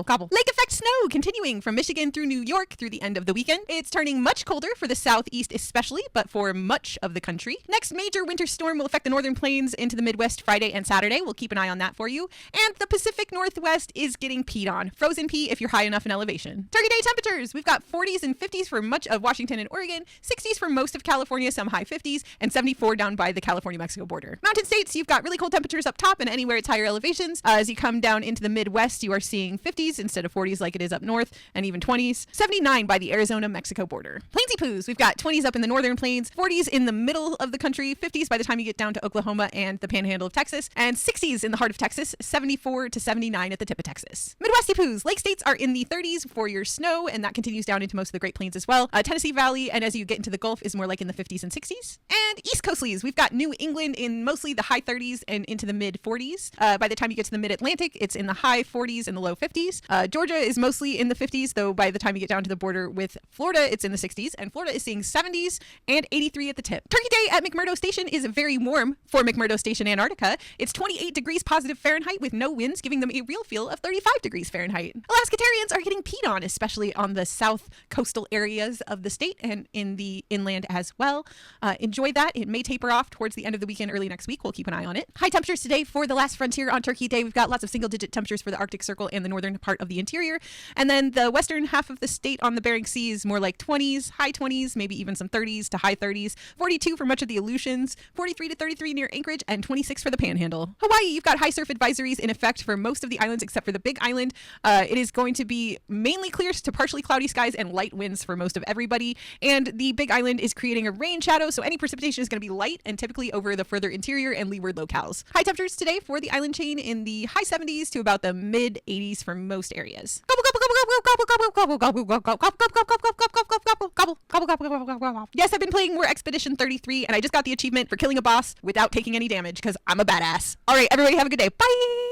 gobble. Lake effect snow continuing from Michigan through New York through the end of the weekend. It's turning much colder for the southeast especially, but for much of the country. Next major winter storm will affect the northern plains into the Midwest Friday and Saturday. We'll keep an eye on that for you. And the Pacific Northwest is getting peed on. Frozen pee if you're high enough in elevation. Turkey Day temperatures. We've got 40s and 50s for much of Washington and Oregon, 60s for most of California, some high 50s, and 74 down by the California-Mexico border. Mountain states, you've got really cold temperatures up top and anywhere it's higher elevations. As you come down into the Midwest, you are seeing 50s instead of 40s like it is up north, and even 20s. 79 by the Arizona-Mexico border. Plainsy poos. We've got 20s up in the northern plains, 40s in the middle of the country, 50s by the time you get down to Oklahoma and the panhandle of Texas, and 60s in the heart of Texas, 74 to 79 at the tip of Texas. Midwesty poos. Lake states are in the 30s for your snow, and that continues down into most of the Great Plains as well. Tennessee Valley, and as you get into the Gulf, is more like in the 50s and 60s. And East Coastlies. We've got New England in mostly the high 30s and into the mid 40s. By the time you get to the mid-Atlantic, it's in the high 40s and the low 50s. Georgia is mostly in the 50s, though by the time you get down to the border with Florida, it's in the 60s, and Florida is seeing 70s and 83 at the tip. Turkey Day at McMurdo Station is very warm for McMurdo Station, Antarctica. It's 28 degrees positive Fahrenheit with no winds, giving them a real feel of 35 degrees Fahrenheit. Alaskatarians are getting peed on, especially on the south coastal areas of the state and in the inland as well. Enjoy that. It may taper off towards the end of the weekend, early next week. We'll keep an eye on it. High temperatures today for the last frontier on Turkey Day. We've got lots of single-digit temperatures for the Arctic Circle and the northern part of the interior. And then the western half of the state on the Bering Sea is more like 20s, high 20s, maybe even some 30s to high 30s. 42 for much of the Aleutians, 43 to 33 near Anchorage, and 26 for the Panhandle. Hawaii, you've got high surf advisories in effect for most of the islands except for the Big Island. It is going to be mainly clear to partially cloudy skies and light winds for most of everybody. And the Big Island is creating a rain shadow, so any precipitation is going to be light and typically over the further interior and leeward locales. High temperatures today for the island chain in the high 70s to about the mid 80s for most areas. Yes, I've been playing more Expedition 33 and I just got the achievement for killing a boss without taking any damage because I'm a badass. All right, everybody have a good day. Bye!